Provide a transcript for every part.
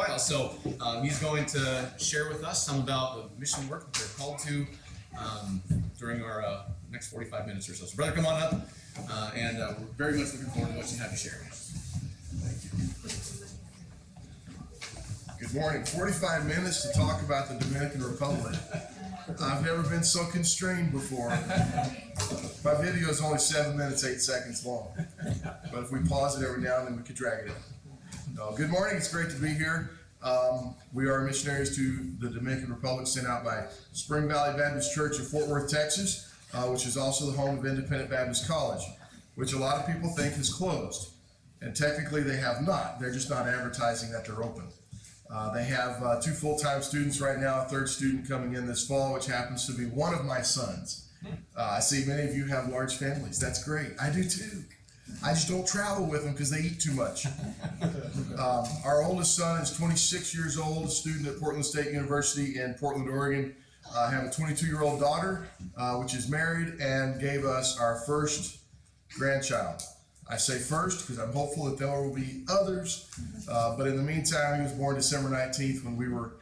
while. So he's going to share with us some about the mission work that they're called to during our next 45 minutes or so. So brother, come on up, and we're very much looking forward to what you have to share. Thank you. Good morning. 45 minutes to talk about the Dominican Republic. I've never been so constrained before. My video is only 7 minutes, 8 seconds long. But if we pause it every now and then, we could drag it in. Good morning. It's great to be here. We are missionaries to the Dominican Republic sent out by Spring Valley Baptist Church of Fort Worth, Texas, which is also the home of Independent Baptist College, which a lot of people think has closed. And technically they have not. They're just not advertising that they're open. They have 2 full-time students right now, a 3rd student coming in this fall, which happens to be one of my sons. I see many of you have large families. That's great. I do too. I just don't travel with them because they eat too much. Our oldest son is 26 years old, a student at Portland State University in Portland, Oregon. I have a 22-year-old daughter, which is married and gave us our first grandchild. I say first because I'm hopeful that there will be others, but in the meantime, he was born December 19th when we were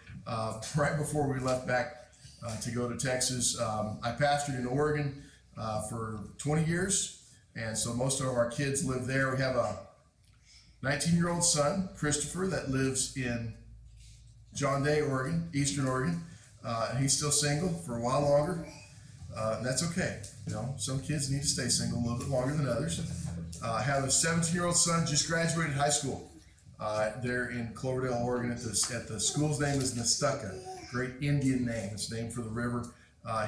right before we left back to go to Texas. I pastored in Oregon for 20 years, and so most of our kids live there. We have a 19-year-old son, Christopher, that lives in John Day, Oregon, Eastern Oregon. He's still single for a while longer, and that's okay. You know, some kids need to stay single a little bit longer than others. I have a 17-year-old son, just graduated high school. They're in Cloverdale, Oregon. At the school's name is Nestucca, great Indian name. It's named for the river.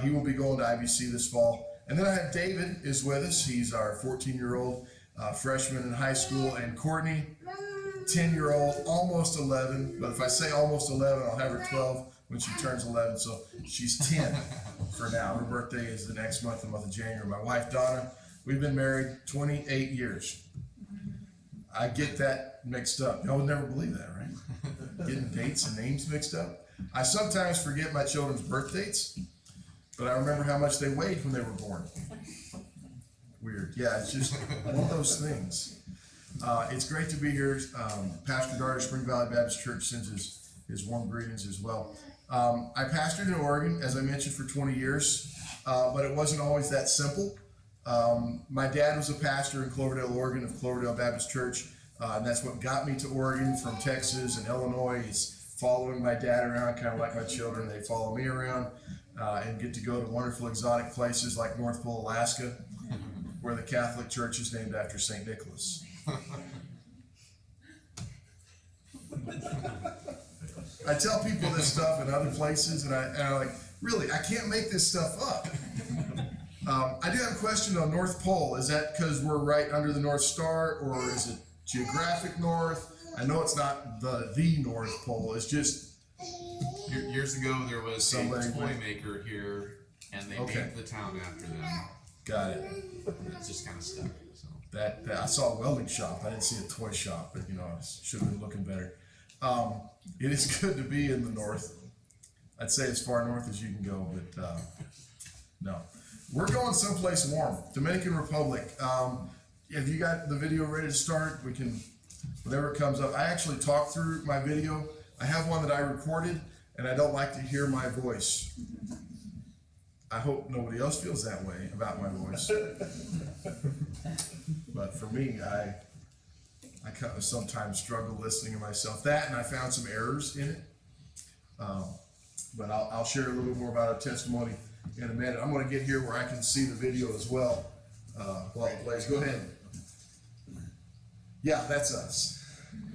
He will be going to IBC this fall. And then I have David is with us. He's our 14-year-old freshman in high school, and Courtney, 10-year-old, almost 11. But if I say almost 11, I'll have her 12 when she turns 11. So she's 10 for now. Her birthday is the next month, the month of January. My wife, Donna, we've been married 28 years. I get that mixed up. Y'all would never believe that, right? Getting dates and names mixed up. I sometimes forget my children's birth dates, but I remember how much they weighed when they were born. Weird. Yeah, it's just one of those things. It's great to be here. Pastor Dart of Spring Valley Baptist Church sends his warm greetings as well. I pastored in Oregon, as I mentioned, for 20 years, but it wasn't always that simple. My dad was a pastor in Cloverdale, Oregon, of Cloverdale Baptist Church, and that's what got me to Oregon from Texas and Illinois. Is following my dad around, kind of like my children. They follow me around and get to go to wonderful exotic places like North Pole, Alaska, where the Catholic Church is named after St. Nicholas. I tell people this stuff in other places, and I'm like, really, I can't make this stuff up. I do have a question on North Pole. Is that because we're right under the North Star, or is it geographic north? I know it's not the North Pole. It's just years ago there was a toy maker here, and they named the town after them. Got it. And it's just kind of stuck. So that I saw a welding shop. I didn't see a toy shop, but I should have been looking better. It is good to be in the north. I'd say as far north as you can go, but no. We're going someplace warm. Dominican Republic. Have you got the video ready to start? We can, whenever it comes up. I actually talked through my video. I have one that I recorded, and I don't like to hear my voice. I hope nobody else feels that way about my voice. But for me, I kind of sometimes struggle listening to myself. That, and I found some errors in it. But I'll share a little bit more about our testimony in a minute. I'm going to get here where I can see the video as well while it plays. Go ahead. Yeah, that's us.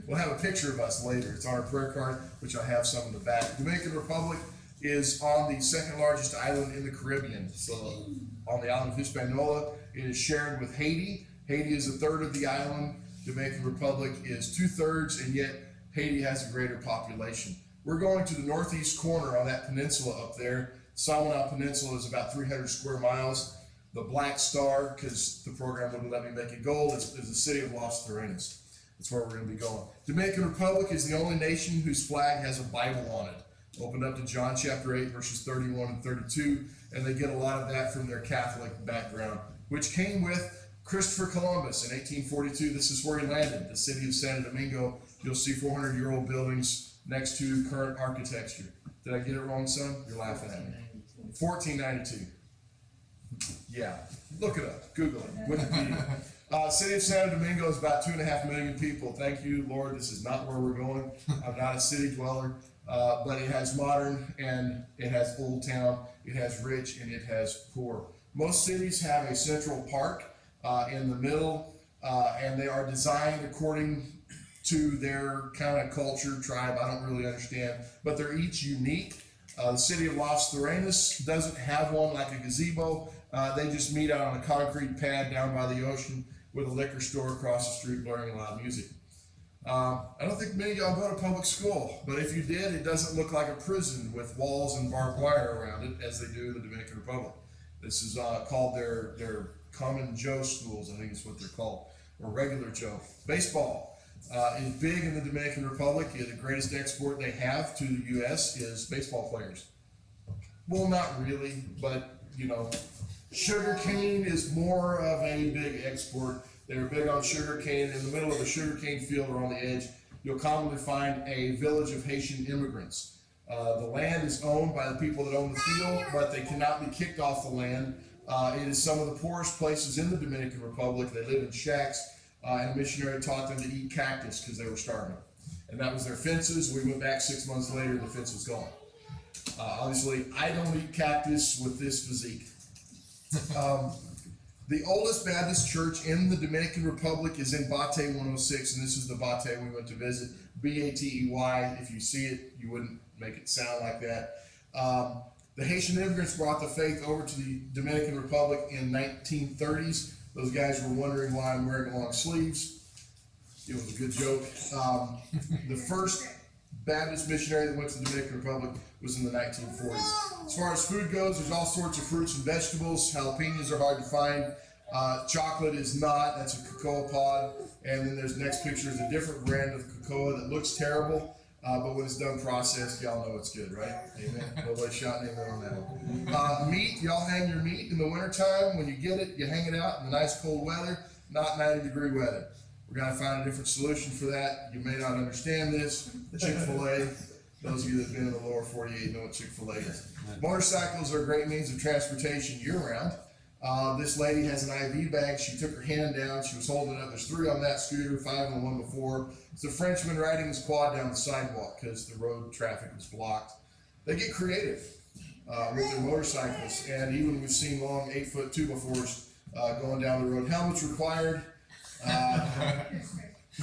We'll have a picture of us later. It's on our prayer card, which I have some in the back. Dominican Republic is on the 2nd largest island in the Caribbean. So on the island of Hispaniola, it is shared with Haiti. Haiti is 1/3 of the island. Dominican Republic is 2/3, and yet Haiti has a greater population. We're going to the northeast corner on that peninsula up there. Salmonau Peninsula is about 300 square miles. The Black Star, because the program wouldn't let me make it gold, is the city of Los Terrenos. That's where we're going to be going. Dominican Republic is the only nation whose flag has a Bible on it. Opened up to John chapter 8, verses 31 and 32, and they get a lot of that from their Catholic background, which came with Christopher Columbus in 1842. This is where he landed, the city of Santo Domingo. You'll see 400-year-old buildings next to current architecture. Did I get it wrong, son? You're laughing at me. 1492. Yeah, look it up, Google it, Wikipedia. City of Santo Domingo is about 2.5 million people. Thank you, Lord, this is not where we're going. I'm not a city dweller, but it has modern and it has old town, it has rich and it has poor. Most cities have a central park in the middle, and they are designed according to their kind of culture, tribe, I don't really understand, but they're each unique. The city of Los Terrenos doesn't have one like a gazebo. They just meet out on a concrete pad down by the ocean with a liquor store across the street blaring loud music. I don't think many of y'all go to public school, but if you did, it doesn't look like a prison with walls and barbed wire around it as they do in the Dominican Republic. This is called their Common Joe schools, I think is what they're called, or regular Joe. Baseball is big in the Dominican Republic. The greatest export they have to the U.S. is baseball players. Well, not really, but you know, sugar cane is more of a big export. They're big on sugar cane. In the middle of a sugar cane field or on the edge, you'll commonly find a village of Haitian immigrants. The land is owned by the people that own the field, but they cannot be kicked off the land. It is some of the poorest places in the Dominican Republic. They live in shacks. And a missionary taught them to eat cactus because they were starving. And that was their fences. We went back 6 months later, the fence was gone. Obviously, I don't eat cactus with this physique. The oldest Baptist church in the Dominican Republic is in Batey 106, and this is the Batey we went to visit. Batey. If you see it, you wouldn't make it sound like that. The Haitian immigrants brought the faith over to the Dominican Republic in 1930s. Those guys were wondering why I'm wearing long sleeves. It was a good joke. The first Baptist missionary that went to the Dominican Republic was in the 1940s. As far as food goes, there's all sorts of fruits and vegetables. Jalapenos are hard to find. Chocolate is not. That's a cocoa pod. And then there's the next picture is a different brand of cocoa that looks terrible. But when it's done processed, y'all know it's good, right? Amen. Nobody shot an amen on that one. Meat, y'all hang your meat in the wintertime. When you get it, you hang it out in the nice cold weather, not 90-degree weather. We're going to find a different solution for that. You may not understand this. Chick-fil-A, those of you that have been in the lower 48 know what Chick-fil-A is. Motorcycles are a great means of transportation year-round. This lady has an IV bag. She took her hand down. She was holding it up. There's 3 on that scooter, 5 on the one before. It's a Frenchman riding his quad down the sidewalk because the road traffic was blocked. They get creative with their motorcycles, and even we've seen long 8-foot 2x4s going down the road. Helmets required.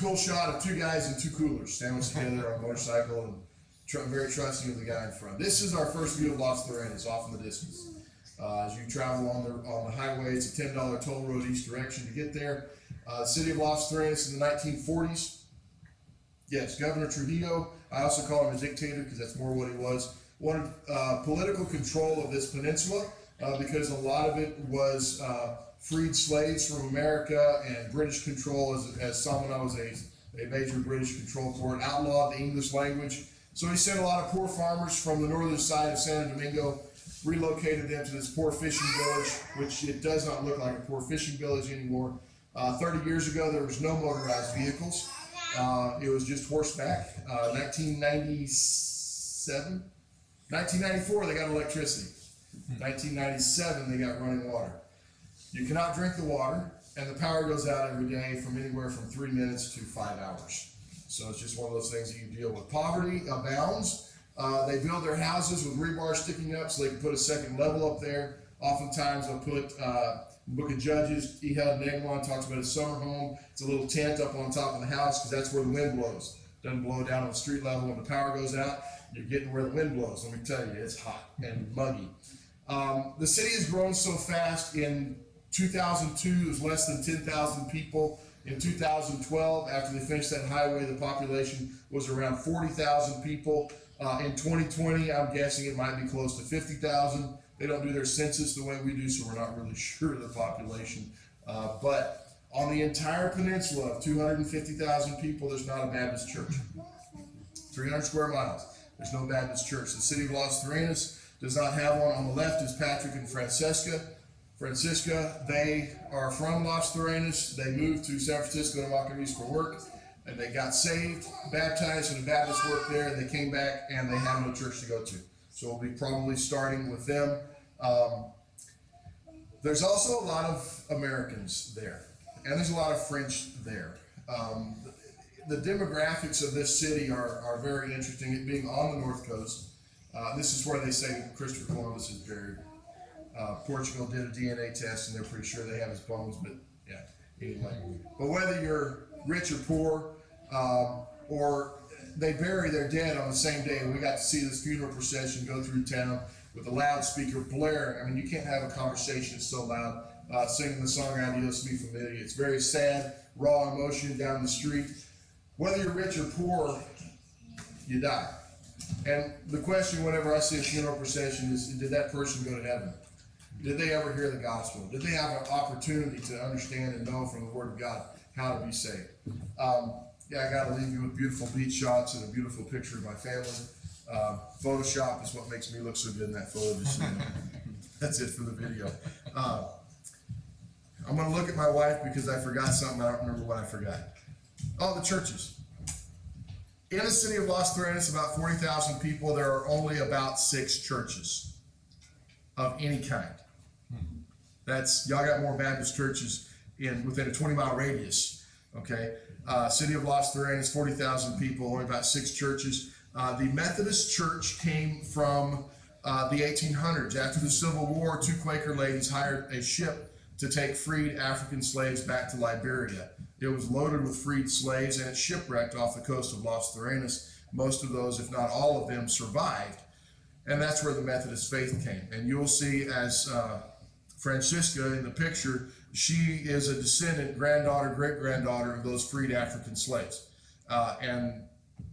Cool shot of 2 guys in 2 coolers sandwiched together on a motorcycle, and very trusting of the guy in front. This is our first view of Los Terrenos off in the distance. As you travel on the highway, it's a $10 toll road each direction to get there. The city of Los Terrenos in the 1940s. Yes, Governor Trujillo, I also call him a dictator because that's more what he was, wanted political control of this peninsula because a lot of it was freed slaves from America and British control, as Samana was a major British control port, outlawed the English language. So he sent a lot of poor farmers from the northern side of Santo Domingo, relocated them to this poor fishing village, which it does not look like a poor fishing village anymore. 30 years ago, there was no motorized vehicles. It was just horseback. 1994, they got electricity. 1997, they got running water. You cannot drink the water, and the power goes out every day from anywhere from 3 minutes to 5 hours. So it's just one of those things that you deal with. Poverty abounds. They build their houses with rebar sticking up so they can put a second level up there. Oftentimes they'll put Book of Judges, Ehud Negwan talks about his summer home. It's a little tent up on top of the house because that's where the wind blows. Doesn't blow down on the street level when the power goes out. You're getting where the wind blows. Let me tell you, it's hot and muggy. The city has grown so fast. In 2002, it was less than 10,000 people. In 2012, after they finished that highway, the population was around 40,000 people. In 2020, I'm guessing it might be close to 50,000. They don't do their census the way we do, so we're not really sure of the population. But on the entire peninsula of 250,000 people, there's not a Baptist church. 300 square miles, there's no Baptist church. The city of Los Terrenos does not have one. On the left is Patrick and Francisca. They are from Los Terrenos. They moved to San Francisco to Macorís for work. And they got saved, baptized in a Baptist work there, and they came back and they have no church to go to. So we'll be probably starting with them. There's also a lot of Americans there, and there's a lot of French there. The demographics of this city are very interesting. It being on the North Coast, this is where they say Christopher Columbus is buried. Portugal did a DNA test, and they're pretty sure they have his bones, but yeah, anyway. But whether you're rich or poor, or they bury their dead on the same day, we got to see this funeral procession go through town with a loudspeaker blaring. I mean, you can't have a conversation that's so loud, singing the song Adios Mi Familia. It's very sad, raw emotion down the street. Whether you're rich or poor, you die. And the question whenever I see a funeral procession is, did that person go to heaven? Did they ever hear the gospel? Did they have an opportunity to understand and know from the Word of God how to be saved? Yeah, I got to leave you with beautiful beach shots and a beautiful picture of my family. Photoshop is what makes me look so good in that photo. Just so you know. That's it for the video. I'm going to look at my wife because I forgot something. I don't remember what I forgot. Oh, the churches. In the city of Los Terrenos, about 40,000 people, there are only about 6 churches of any kind. That's, y'all got more Baptist churches within a 20-mile radius, okay? City of Los Terrenos, 40,000 people, only about 6 churches. The Methodist Church came from the 1800s. After the Civil War, 2 Quaker ladies hired a ship to take freed African slaves back to Liberia. It was loaded with freed slaves, and it shipwrecked off the coast of Los Terrenos. Most of those, if not all of them, survived. And that's where the Methodist faith came. And you'll see as Francisca in the picture, she is a descendant, granddaughter, great-granddaughter of those freed African slaves. And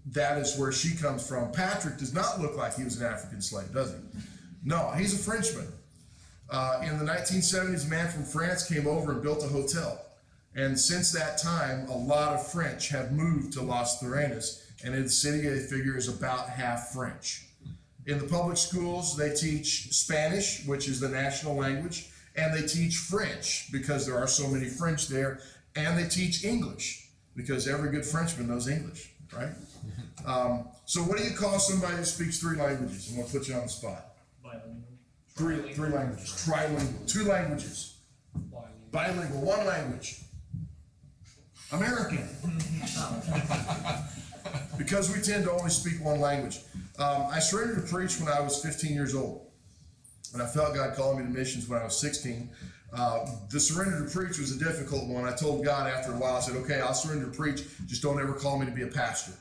that is where she comes from. Patrick does not look like he was an African slave, does he? No, he's a Frenchman. In the 1970s, a man from France came over and built a hotel. And since that time, a lot of French have moved to Los Terrenos, and in the city, they figure is about half French. In the public schools, they teach Spanish, which is the national language, and they teach French because there are so many French there, and they teach English because every good Frenchman knows English, right? So what do you call somebody who speaks 3 languages? I'm going to put you on the spot. Bilingual. 3 languages. Trilingual. 2 languages. Bilingual. 1 language. American. Because we tend to only speak 1 language. I surrendered to preach when I was 15 years old. And I felt God calling me to missions when I was 16. The surrender to preach was a difficult one. I told God after a while, I said, okay, I'll surrender to preach, just don't ever call me to be a pastor.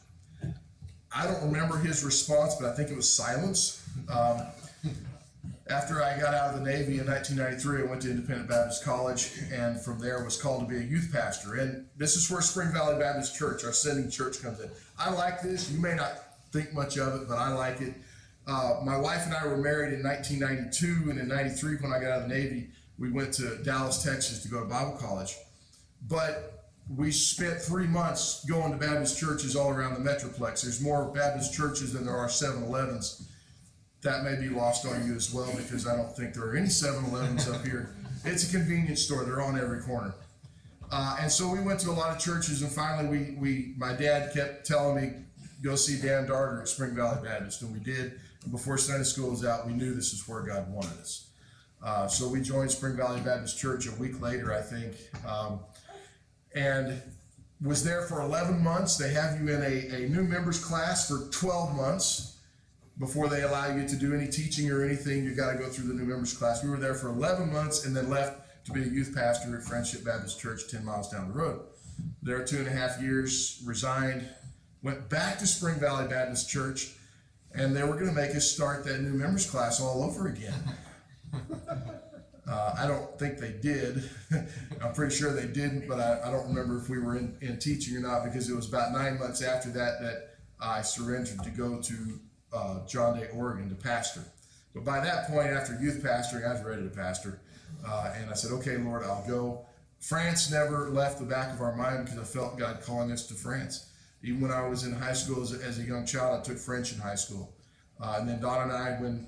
I don't remember his response, but I think it was silence. After I got out of the Navy in 1993, I went to Independent Baptist College, and from there was called to be a youth pastor. And this is where Spring Valley Baptist Church, our sending church, comes in. I like this. You may not think much of it, but I like it. My wife and I were married in 1992, and in 93, when I got out of the Navy, we went to Dallas, Texas to go to Bible college. But we spent 3 months going to Baptist churches all around the Metroplex. There's more Baptist churches than there are 7-Elevens. That may be lost on you as well, because I don't think there are any 7-Elevens up here. It's a convenience store. They're on every corner. And so we went to a lot of churches, and finally my dad kept telling me, go see Dan Darter at Spring Valley Baptist, and we did. And before Sunday school was out, we knew this is where God wanted us. So we joined Spring Valley Baptist Church a week later, I think, and was there for 11 months. They have you in a new members class for 12 months. Before they allow you to do any teaching or anything, you got to go through the new members class. We were there for 11 months and then left to be a youth pastor at Friendship Baptist Church 10 miles down the road. There 2.5 years, resigned, went back to Spring Valley Baptist Church, and they were going to make us start that new members class all over again. I don't think they did. I'm pretty sure they didn't, but I don't remember if we were in teaching or not, because it was about 9 months after that I surrendered to go to John Day, Oregon to pastor. But by that point, after youth pastoring, I was ready to pastor. And I said, okay, Lord, I'll go. France never left the back of our mind, because I felt God calling us to France. Even when I was in high school as a young child, I took French in high school. And then Don and I, when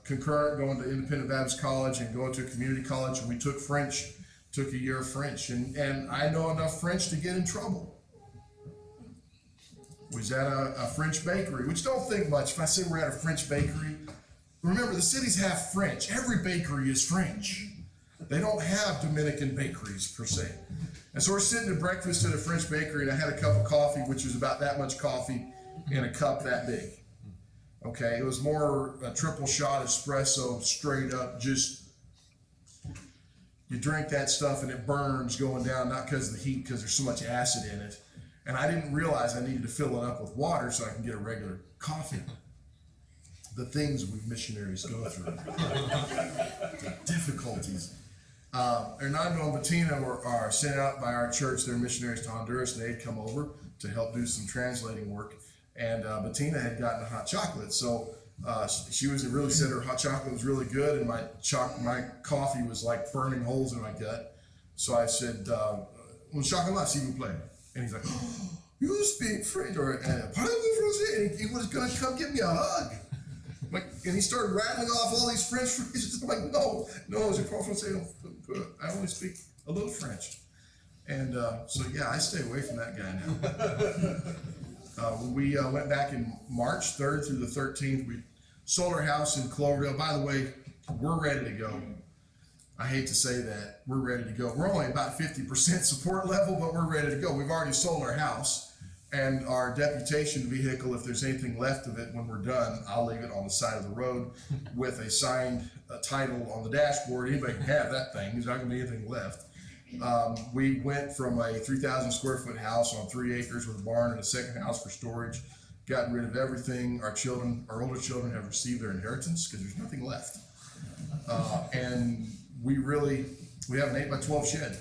concurrent, going to Independent Baptist College and going to a community college, and we took French, took a year of French. And I know enough French to get in trouble. We was at a French bakery, which don't think much. If I say we're at a French bakery, remember the city's half French. Every bakery is French. They don't have Dominican bakeries per se. And so we're sitting at breakfast at a French bakery, and I had a cup of coffee, which was about that much coffee in a cup that big. Okay, it was more a triple shot espresso, straight up, just, you drink that stuff and it burns going down, not because of the heat, because there's so much acid in it. And I didn't realize I needed to fill it up with water so I can get a regular coffee. The things we missionaries go through, the difficulties. Hernando and Bettina are sent out by our church. They're missionaries to Honduras, and they'd come over to help do some translating work. And Bettina had gotten a hot chocolate, so she really said her hot chocolate was really good, and my coffee was like burning holes in my gut. So I said, "Un chocolat, s'il vous plaît." And he's like, "Oh, you speak French?" Or "Parlez-vous français?" And he was gonna come give me a hug. And he started rattling off all these French phrases. I'm like, no, je parle français. I only speak a little French. And so yeah, I stay away from that guy now. We went back in March 3rd through the 13th. We sold our house in Cloverdale. By the way, we're ready to go. I hate to say that. We're ready to go. We're only about 50% support level, but we're ready to go. We've already sold our house. And our deputation vehicle, if there's anything left of it when we're done, I'll leave it on the side of the road with a signed title on the dashboard. Anybody can have that thing. There's not going to be anything left. We went from a 3,000 square foot house on 3 acres with a barn and a second house for storage, gotten rid of everything. Our older children have received their inheritance because there's nothing left. And we have an 8x12 shed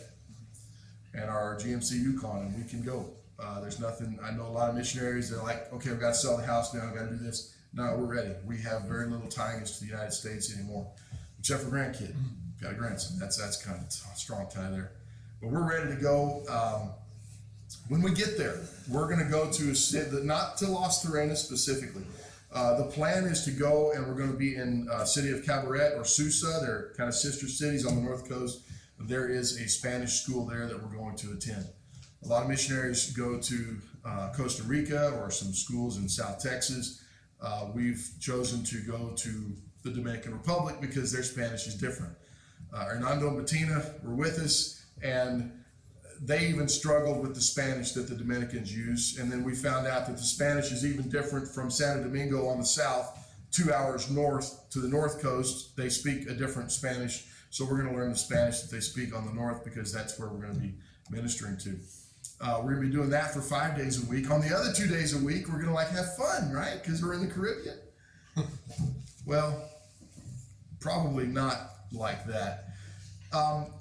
and our GMC Yukon, and we can go. There's nothing. I know a lot of missionaries, they're like, okay, I've got to sell the house now, I've got to do this. No, we're ready. We have very little tying us to the United States anymore, except for grandkid. Got a grandson. That's kind of a strong tie there. But we're ready to go. When we get there, we're going to go to a city, not to Los Terrenos specifically. The plan is to go, and we're going to be in city of Cabaret or Susa. They're kind of sister cities on the north coast. There is a Spanish school there that we're going to attend. A lot of missionaries go to Costa Rica or some schools in South Texas. We've chosen to go to the Dominican Republic because their Spanish is different. Hernando and Bettina were with us, and they even struggled with the Spanish that the Dominicans use. And then we found out that the Spanish is even different from Santo Domingo on the south, 2 hours north to the north coast. They speak a different Spanish. So we're going to learn the Spanish that they speak on the north because that's where we're going to be ministering to. We're going to be doing that for 5 days a week. On the other 2 days a week, we're going to have fun, right? Because we're in the Caribbean. Well, probably not like that.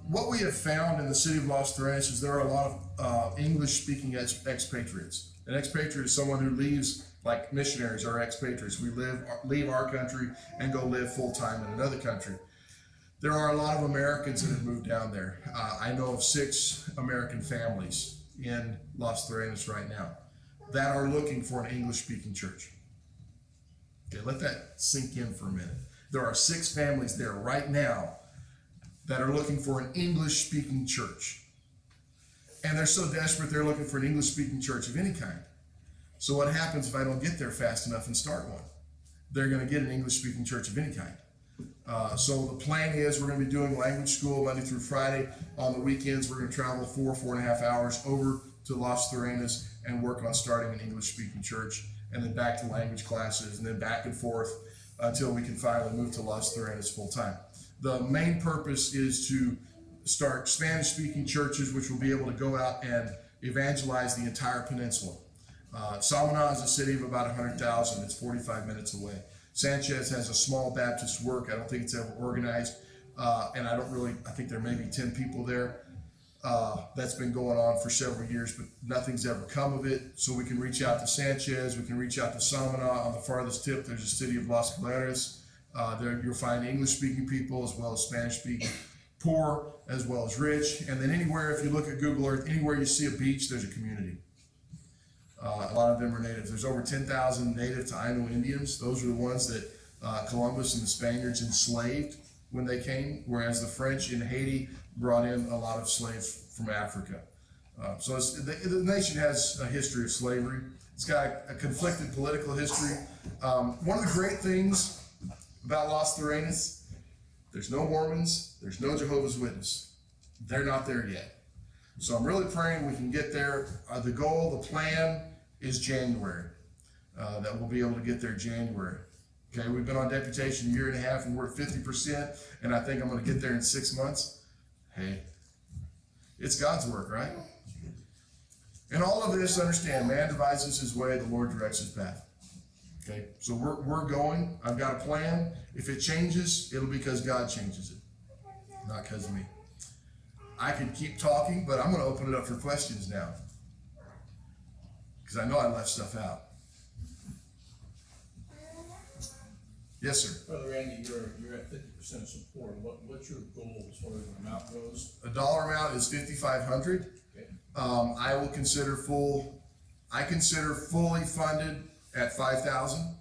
What we have found in the city of Los Terrenos is there are a lot of English-speaking expatriates. An expatriate is someone who leaves, like missionaries are expatriates. We leave our country and go live full-time in another country. There are a lot of Americans that have moved down there. I know of 6 American families in Los Terrenos right now that are looking for an English-speaking church. Okay, let that sink in for a minute. There are 6 families there right now that are looking for an English-speaking church. And they're so desperate, they're looking for an English-speaking church of any kind. So what happens if I don't get there fast enough and start one? They're going to get an English-speaking church of any kind. So the plan is we're going to be doing language school Monday through Friday. On the weekends, we're going to travel 4.5 hours over to Los Terrenos and work on starting an English-speaking church, and then back to language classes, and then back and forth until we can finally move to Los Terrenos full-time. The main purpose is to start Spanish-speaking churches, which will be able to go out and evangelize the entire peninsula. Samaná is a city of about 100,000. It's 45 minutes away. Sanchez has a small Baptist work. I don't think it's ever organized. And I think there may be 10 people there. That's been going on for several years, but nothing's ever come of it. So we can reach out to Sanchez. We can reach out to Samaná. On the farthest tip, there's a city of Las Galeras. There you'll find English-speaking people as well as Spanish-speaking, poor as well as rich. And then anywhere, if you look at Google Earth, anywhere you see a beach, there's a community. A lot of them are natives. There's over 10,000 native Taino Indians. Those are the ones that Columbus and the Spaniards enslaved when they came, whereas the French in Haiti brought in a lot of slaves from Africa. So the nation has a history of slavery, It's got a conflicted political history. One of the great things about Los Lorenas, there's no Mormons, there's no Jehovah's Witness. They're not there yet. So I'm really praying we can get there. The goal, the plan is January. That we'll be able to get there January. Okay, we've been on deputation a year and a half and we're at 50%, and I think I'm gonna get there in 6 months. Hey, it's God's work, right? And all of this, understand, man devises his way, the Lord directs his path. Okay, so we're going. I've got a plan. If it changes, it'll be because God changes it, not because of me. I could keep talking, but I'm going to open it up for questions now, because I know I left stuff out. Yes, sir. Brother Randy, you're at 50% support. What's your goal as far as the amount goes? A dollar amount is $5,500. Okay. I will consider fully funded at $5,000,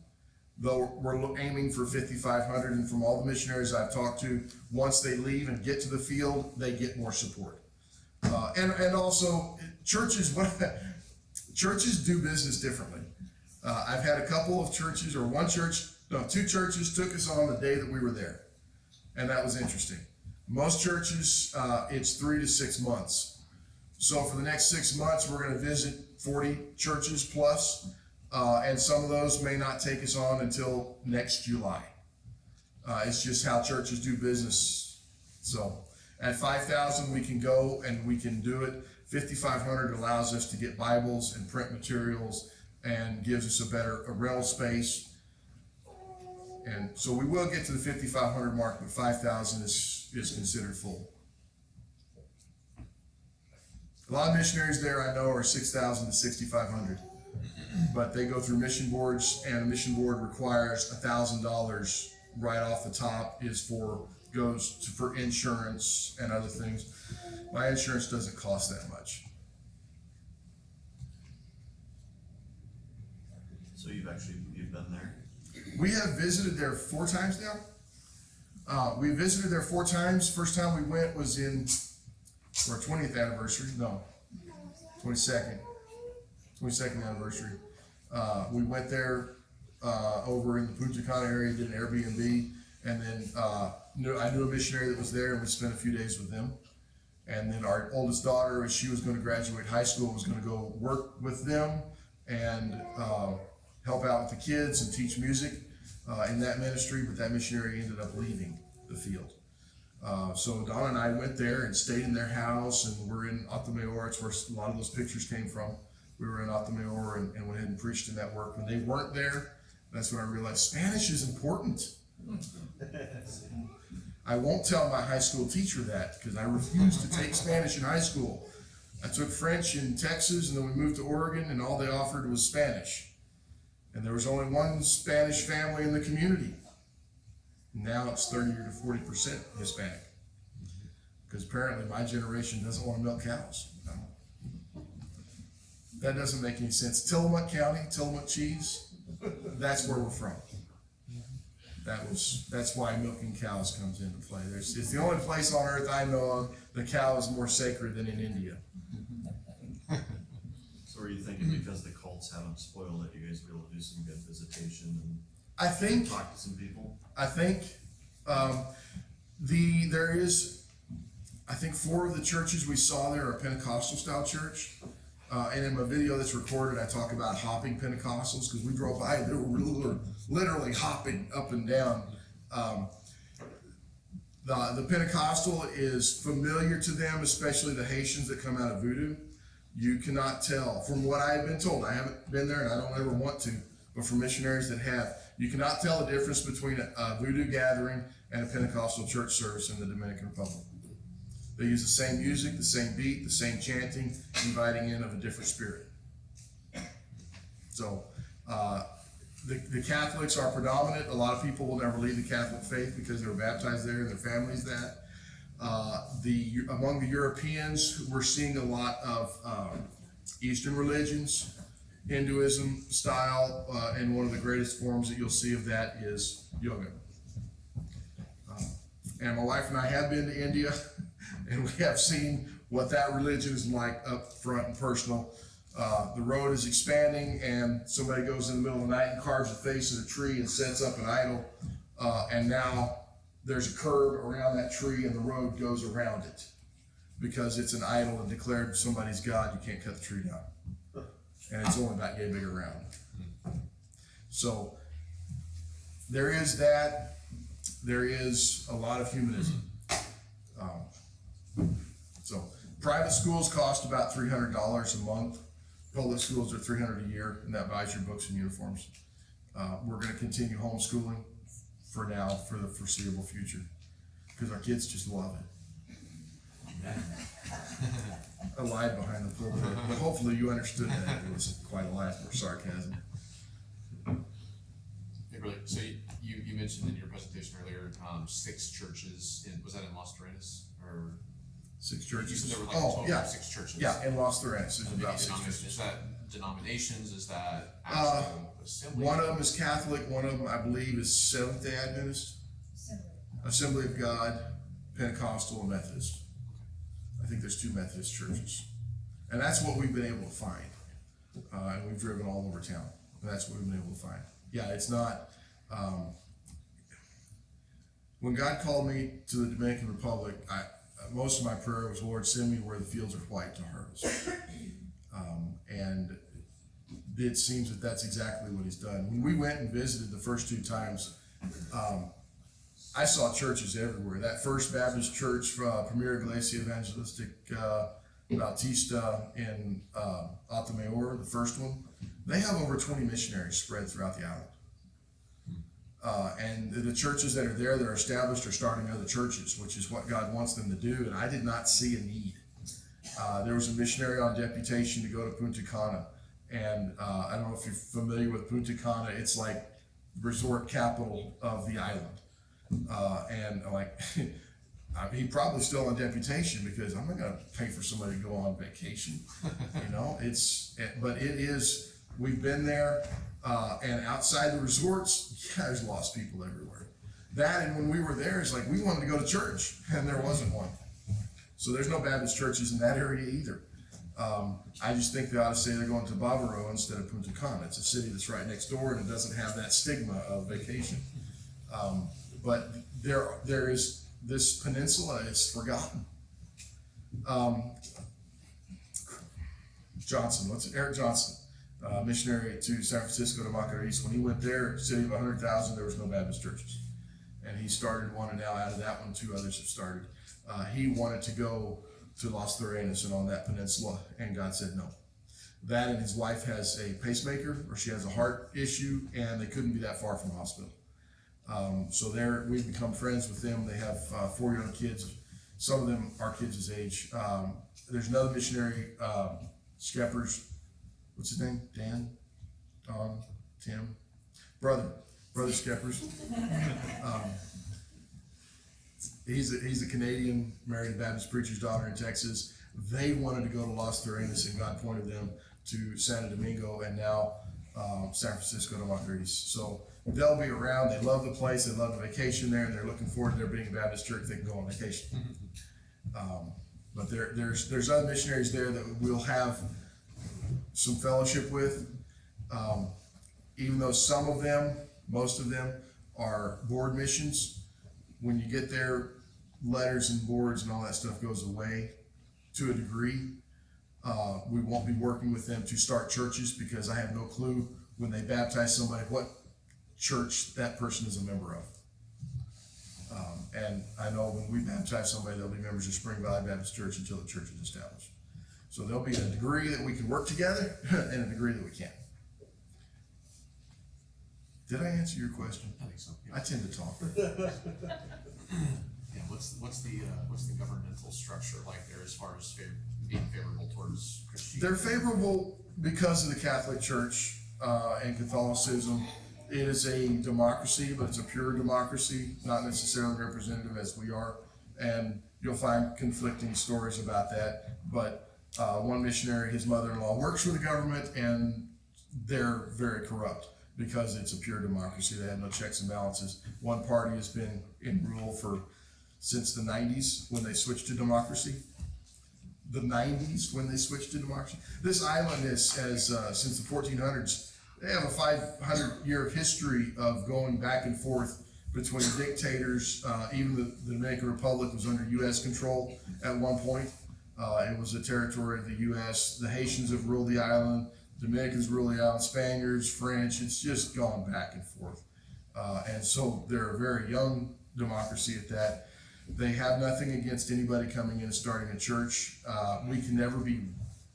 though we're aiming for $5,500. And from all the missionaries I've talked to, once they leave and get to the field, they get more support. And also churches, churches do business differently. I've had a couple of churches, or two churches took us on the day that we were there, and that was interesting. Most churches, it's 3 to 6 months. So for the next 6 months, we're going to visit 40 churches plus, and some of those may not take us on until next July. It's just how churches do business. So at $5,000, we can go and we can do it. $5,500 allows us to get Bibles and print materials and gives us a rental space. And so we will get to the $5,500 mark, but $5,000 is considered full. A lot of missionaries there I know are $6,000 to $6,500, but they go through mission boards, and a mission board requires $1,000 right off the top goes for insurance and other things. My insurance doesn't cost that much. So you've been there? We have visited there 4 times now. We visited there 4 times. First time we went was for our 20th anniversary. No, 22nd anniversary. We went there over in the Punta Cana area, did an Airbnb, and then I knew a missionary that was there, and we spent a few days with them. And then our oldest daughter, as she was going to graduate high school, was going to go work with them and help out with the kids and teach music in that ministry, but that missionary ended up leaving the field. So Donna and I went there and stayed in their house, and we're in Otamayor. It's where a lot of those pictures came from. We were in Otamayor and went ahead and preached in that work. When they weren't there, that's when I realized Spanish is important. I won't tell my high school teacher that, because I refused to take Spanish in high school. I took French in Texas, and then we moved to Oregon, and all they offered was Spanish. And there was only one Spanish family in the community. Now it's 30 to 40% Hispanic. Because apparently my generation doesn't want to milk cows. That doesn't make any sense. Tillamook County, Tillamook cheese, that's where we're from. That's why milking cows comes into play. It's the only place on earth I know of the cow is more sacred than in India. So are you thinking because the cults haven't spoiled it, you guys will be able to do some good visitation and I think talk to some people? I think 4 of the churches we saw there are Pentecostal style church. And in my video that's recorded, I talk about hopping Pentecostals, because we drove by and they were literally hopping up and down. The Pentecostal is familiar to them, especially the Haitians that come out of Voodoo. You cannot tell, from what I have been told, I haven't been there and I don't ever want to, but from missionaries that have, you cannot tell the difference between a Voodoo gathering and a Pentecostal church service in the Dominican Republic. They use the same music, the same beat, the same chanting, inviting in of a different spirit. So the Catholics are predominant. A lot of people will never leave the Catholic faith because they were baptized there and their families that. Among the Europeans, we're seeing a lot of Eastern religions, Hinduism style, and one of the greatest forms that you'll see of that is yoga. And my wife and I have been to India, and we have seen what that religion is like up front and personal. The road is expanding and somebody goes in the middle of the night and carves the face of the tree and sets up an idol. And now there's a curve around that tree and the road goes around it because it's an idol and declared somebody's God. You can't cut the tree down. And it's only about yay big around. So there is that. There is a lot of humanism. So private schools cost about $300 a month. Public schools are $300 a year, and that buys your books and uniforms. We're going to continue homeschooling for now, for the foreseeable future, because our kids just love it. I lied behind the pulpit, but hopefully you understood that. It was quite a laugh or sarcasm. Hey, brother, so you mentioned in your presentation earlier, 6 churches was that in Los Terrenos, or? 6 You churches. said there were like a Oh, total yeah. of 6 churches. Yeah, in Los Terrenos, there's Maybe about 6 churches. Is that denominations? Is that actual assembly? One of them is Catholic, one of them, I believe, is Seventh-day Adventist, Assembly of God, Pentecostal, and Methodist. I think there's 2 Methodist churches. And that's what we've been able to find. And we've driven all over town, and that's what we've been able to find. Yeah, it's not, when God called me to the Dominican Republic, most of my prayer was, Lord, send me where the fields are white to harvest. And it seems that that's exactly what he's done. When we went and visited the first 2 times, I saw churches everywhere. That First Baptist Church, Premier Iglesia Evangelistic Bautista in Atamayor, the first one, they have over 20 missionaries spread throughout the island. And the churches that are there that are established are starting other churches, which is what God wants them to do, and I did not see a need. There was a missionary on deputation to go to Punta Cana, and I don't know if you're familiar with Punta Cana. It's like the resort capital of the island. And like, he probably still on deputation because I'm not gonna pay for somebody to go on vacation, you know, but it is, we've been there, and outside the resorts, yeah, there's lost people everywhere. That, and when we were there, it's like, we wanted to go to church and there wasn't one. So there's no Baptist churches in that area either. I just think they ought to say they're going to Bavaro instead of Punta Cana. It's a city that's right next door and it doesn't have that stigma of vacation. But there is this peninsula is forgotten. Eric Johnson, missionary to San Francisco to Macorís. When he went there, city of 100,000, there was no Baptist churches. And he started one, and now out of that one, 2 others have started. He wanted to go to Los Terrenos and on that peninsula, and God said no. That, and his wife has a pacemaker, or she has a heart issue, and they couldn't be that far from the hospital. So we've become friends with them. They have 4 young kids. Some of them are kids' age. There's another missionary, Skeppers. What's his name? Dan? Don? Tim? Brother Skeppers. He's a Canadian, married a Baptist preacher's daughter in Texas. They wanted to go to Los Terrenos, and God pointed them to Santo Domingo, and now San Francisco to Macorís. So they'll be around. They love the place. They love the vacation there, and they're looking forward to there being a Baptist church they can go on vacation. But there's other missionaries there that we'll have some fellowship with. Even though some of them, most of them, are board missions, when you get there, letters and boards and all that stuff goes away to a degree. We won't be working with them to start churches because I have no clue when they baptize somebody what church that person is a member of. And I know when we baptize somebody, they'll be members of Spring Valley Baptist Church until the church is established. So there'll be a degree that we can work together and a degree that we can't. Did I answer your question? I think so. Yeah. I tend to talk. Yeah. What's the governmental structure like there as far as being favorable towards Christianity? They're favorable because of the Catholic Church and Catholicism. It is a democracy, but it's a pure democracy, not necessarily representative as we are. And you'll find conflicting stories about that. But one missionary, his mother-in-law, works for the government, and they're very corrupt because it's a pure democracy. They have no checks and balances. One party has been in rule since the 90s when they switched to democracy. the 90s when they switched to democracy. This island has since the 1400s, they have a 500-year history of going back and forth between dictators. Even the Dominican Republic was under U.S. control at one point. It was a territory of the U.S. The Haitians have ruled the island. Dominicans rule the island. Spaniards, French. It's just gone back and forth. And so they're a very young democracy at that. They have nothing against anybody coming in and starting a church. We can never be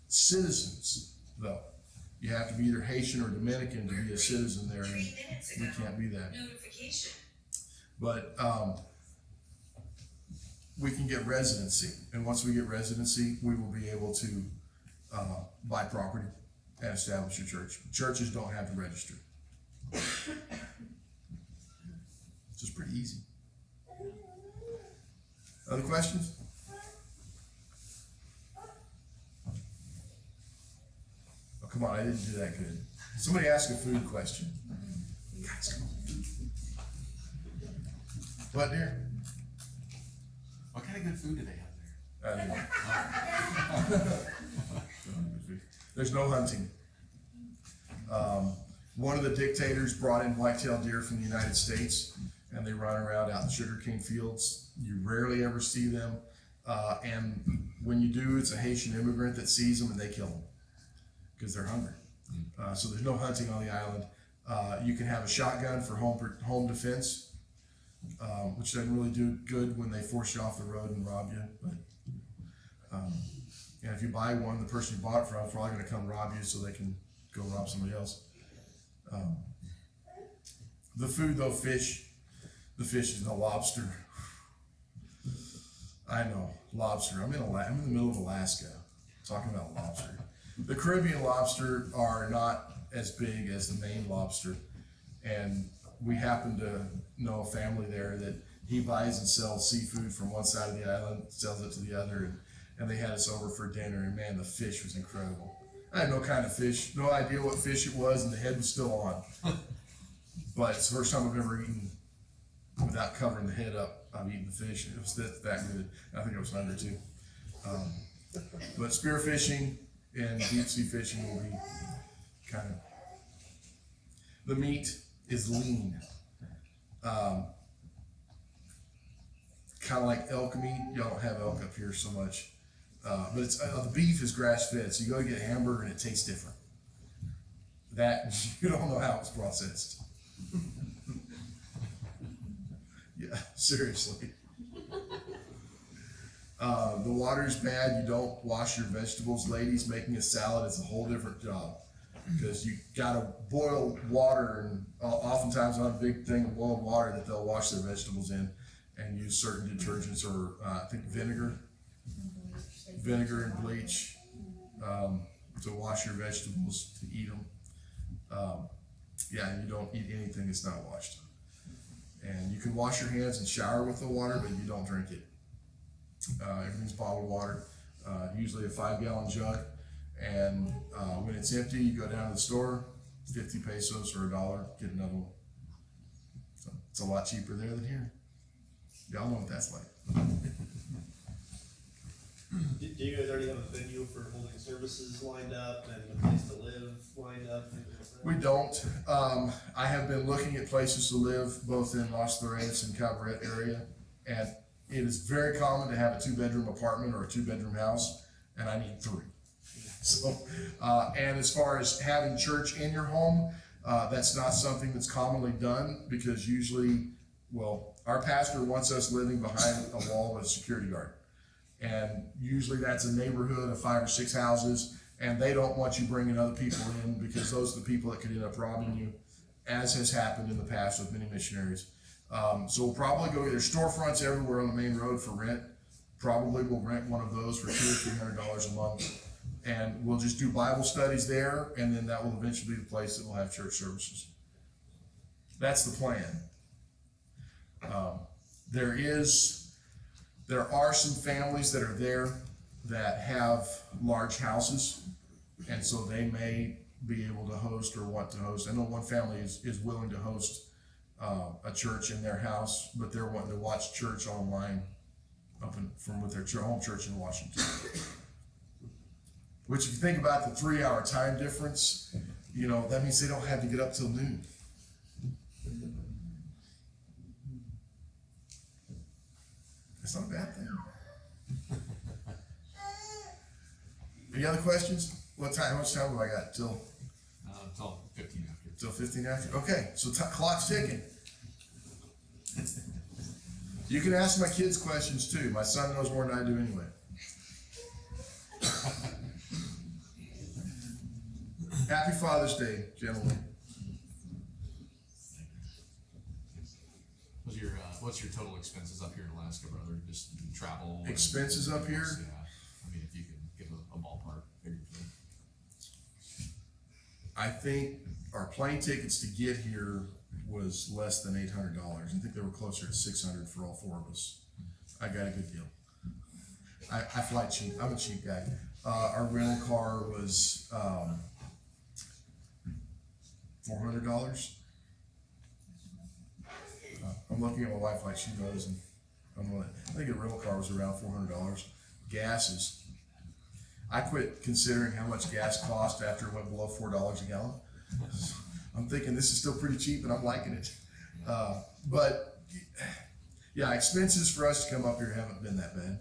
citizens, though. You have to be either Haitian or Dominican to be a citizen there, and we can't be that. But we can get residency, and once we get residency, we will be able to buy property and establish a church. Churches don't have to register. It's just pretty easy. Other questions? Oh, come on, I didn't do that good. Somebody ask a food question. Guys, come on. What, dear? What kind of good food do they have there? There's no hunting. One of the dictators brought in white-tailed deer from the United States, and they run around out in sugarcane fields. You rarely ever see them, and when you do, it's a Haitian immigrant that sees them and they kill them because they're hungry. So there's no hunting on the island. You can have a shotgun for home defense, which doesn't really do good when they force you off the road and rob you. But and if you buy one, the person you bought it from is probably going to come rob you so they can go rob somebody else. The food, though, fish. The fish is no lobster. I know, lobster. I'm in the middle of Alaska talking about lobster. The Caribbean lobster are not as big as the Maine lobster. And we happen to know a family there that he buys and sells seafood from one side of the island, sells it to the other, and they had us over for dinner, and man, the fish was incredible. I had no kind of fish, no idea what fish it was, and the head was still on. But it's the first time I've ever eaten without covering the head up. I've eaten the fish, and it was that good. I think it was hungry too. But spear fishing and deep sea fishing will be kind of, the meat is lean. Kind of like elk meat. Y'all don't have elk up here so much. But it's the beef is grass fed, so you go get a hamburger and it tastes different. That you don't know how it's processed. Yeah, seriously. The water's bad. You don't wash your vegetables, ladies. Making a salad is a whole different job because you gotta boil water, and oftentimes on a big thing of boiled water that they'll wash their vegetables in, and use certain detergents or I think vinegar and bleach to wash your vegetables, to eat them. And you don't eat anything that's not washed. And you can wash your hands and shower with the water, but you don't drink it. Everything's bottled water, usually a 5-gallon jug. And when it's empty, you go down to the store, 50 pesos or $1, get another one. So it's a lot cheaper there than here. Y'all know what that's like. Do you guys already have a venue for holding services lined up and a place to live lined up? We don't. I have been looking at places to live both in Los Loretos and Cabaret area, and it is very common to have a 2-bedroom apartment or a 2-bedroom house, and I need 3. So, and as far as having church in your home, that's not something that's commonly done because usually, our pastor wants us living behind a wall with a security guard. And usually that's a neighborhood of 5 or 6 houses, and they don't want you bringing other people in because those are the people that could end up robbing you, as has happened in the past with many missionaries. So we'll probably go, there's storefronts everywhere on the main road for rent. Probably we'll rent one of those for $200 or $300 a month. And we'll just do Bible studies there, and then that will eventually be the place that will have church services. That's the plan. There are some families that are there that have large houses, and so they may be able to host or want to host. I know one family is willing to host a church in their house, but they're wanting to watch church online from with their home church in Washington. Which if you think about the 3-hour time difference, you know, that means they don't have to get up till noon. That's not a bad thing. Any other questions? What time, how much time have I got? Till Until 15 after. 15 after? Okay, so clock's ticking. You can ask my kids questions too. My son knows more than I do anyway. Happy Father's Day, gentlemen. What's your total expenses up here in Alaska, brother? Just travel? and- Expenses up here? Yeah, I mean, if you can give a ballpark figure. I think our plane tickets to get here was less than $800. I think they were closer to 600 for all 4 of us. I got a good deal. I fly cheap. I'm a cheap guy. Our rental car was $400. I'm looking at my wife like she knows, and I think a rental car was around $400. Gas is. I quit considering how much gas cost after it went below $4 a gallon. I'm thinking this is still pretty cheap, and I'm liking it. But yeah, expenses for us to come up here haven't been that bad.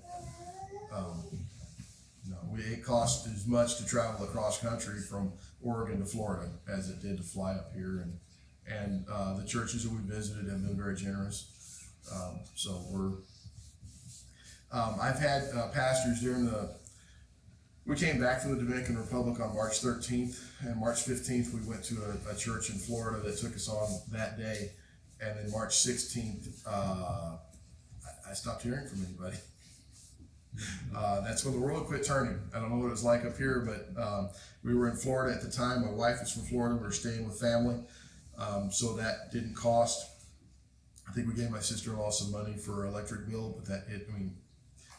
It cost as much to travel across country from Oregon to Florida as it did to fly up here, and the churches that we visited have been very generous. So I've had pastors we came back from the Dominican Republic on March 13th, and March 15th we went to a church in Florida that took us on that day, and then March 16th I stopped hearing from anybody. That's when the world quit turning. I don't know what it was like up here, but we were in Florida at the time. My wife was from Florida. We were staying with family, so that didn't cost. I think we gave my sister-in-law some money for her electric bill, but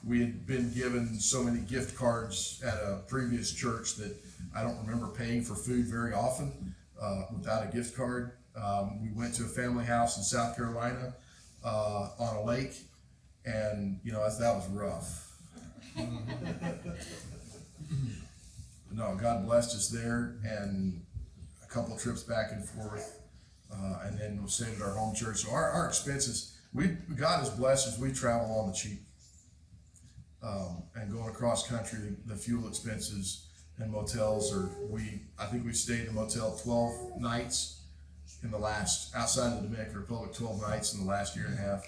we had been given so many gift cards at a previous church that I don't remember paying for food very often without a gift card. We went to a family house in South Carolina on a lake, and that was rough. No, God blessed us there, and a couple of trips back and forth, and then we stayed at our home church. So our expenses, God has blessed as we travel on the cheap, and going across country, the fuel expenses and motels I think we stayed in a motel 12 nights outside of the Dominican Republic, 12 nights in the last year and a half.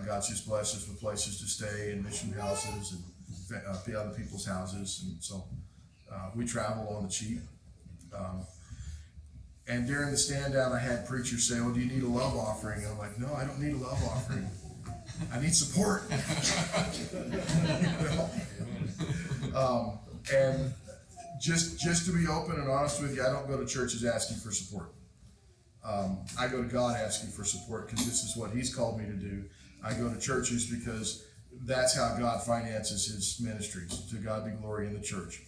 God's just blessed us with places to stay and mission houses and other people's houses, and so we travel on the cheap. And during the stand down, I had preachers say, "Well, do you need a love offering?" And I'm like, "No, I don't need a love offering. I need support." And just to be open and honest with you, I don't go to churches asking for support. I go to God asking for support because this is what He's called me to do. I go to churches because that's how God finances His ministries. To God be glory in the church.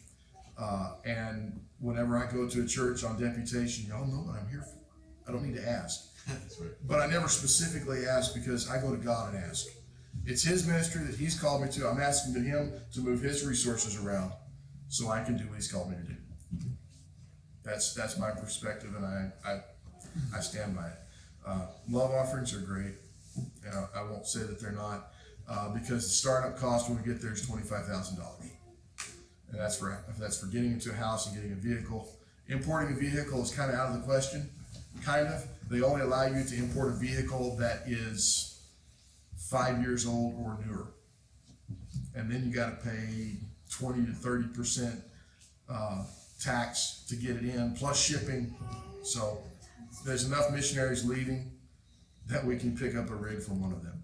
And whenever I go to a church on deputation, y'all know what I'm here for. I don't need to ask. That's right. But I never specifically ask because I go to God and ask. It's His ministry that He's called me to. I'm asking Him to move His resources around so I can do what He's called me to do. That's my perspective, and I stand by it. Love offerings are great. I won't say that they're not, because the startup cost when we get there is $25,000, and that's for getting into a house and getting a vehicle. Importing a vehicle is kind of out of the question. Kind of. They only allow you to import a vehicle that is 5 years old or newer, and then you got to pay 20 to 30% tax to get it in, plus shipping. So there's enough missionaries leaving that we can pick up a rig from one of them.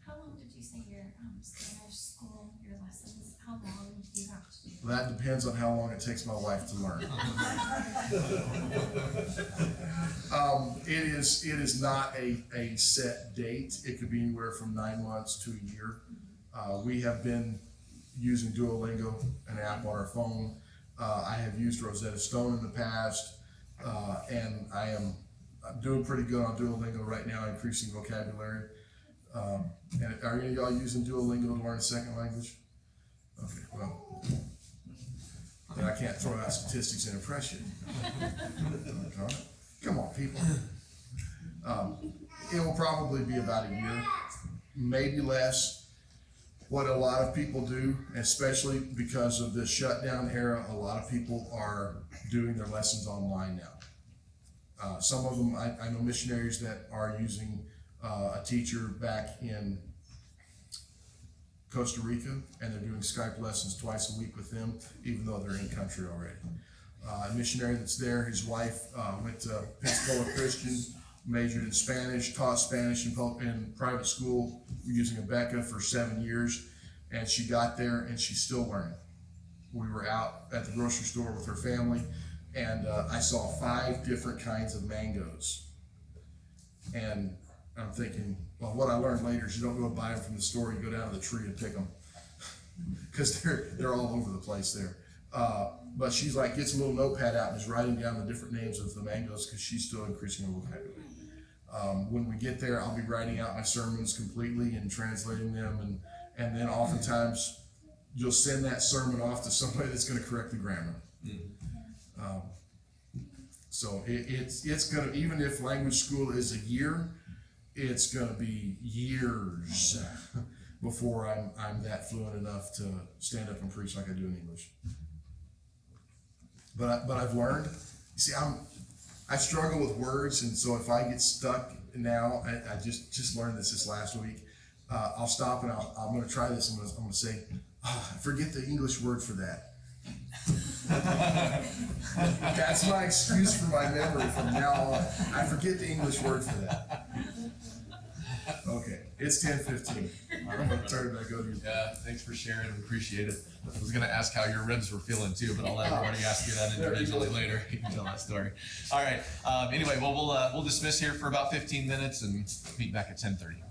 How long did you say your Spanish school, your lessons, how long do you have to do? Well, that depends on how long it takes my wife to learn. It is not a set date. It could be anywhere from 9 months to a year. We have been using Duolingo, an app on our phone. I have used Rosetta Stone in the past, and I'm doing pretty good on Duolingo right now, increasing vocabulary. And are any of y'all using Duolingo to learn a second language? Okay, well, then I can't throw out statistics and impress you. Come on, people. It will probably be about a year, maybe less. What a lot of people do, especially because of this shutdown era, a lot of people are doing their lessons online now. Some of them, I know missionaries that are using a teacher back in Costa Rica, and they're doing Skype lessons twice a week with them, even though they're in country already. A missionary that's there, his wife went to Pensacola Christian, majored in Spanish, taught Spanish in private school using a Becca for 7 years, and she got there and she's still learning. We were out at the grocery store with her family, and I saw 5 different kinds of mangoes. And I'm thinking, well, what I learned later is you don't go buy them from the store, you go down to the tree and pick them, because they're all over the place there. But she's like, gets a little notepad out and is writing down the different names of the mangoes because she's still increasing her vocabulary. When we get there, I'll be writing out my sermons completely and translating them, and then oftentimes you'll send that sermon off to somebody that's going to correct the grammar. So it's going to, even if language school is a year, it's going to be years before I'm that fluent enough to stand up and preach like I do in English. But I've learned. You see, I struggle with words, and so if I get stuck now, I just learned this last week. I'll stop and I'm going to try this. I'm going to say, oh, I forget the English word for that. That's my excuse for my memory from now on. I forget the English word for that. Okay, it's 10:15. I'm going to turn it back over to you. Yeah, thanks for sharing. We appreciate it. I was gonna ask how your ribs were feeling too, but I'll let everybody ask you that individually later. You can tell that story. All right. Anyway, well, we'll dismiss here for about 15 minutes and meet back at 10:30.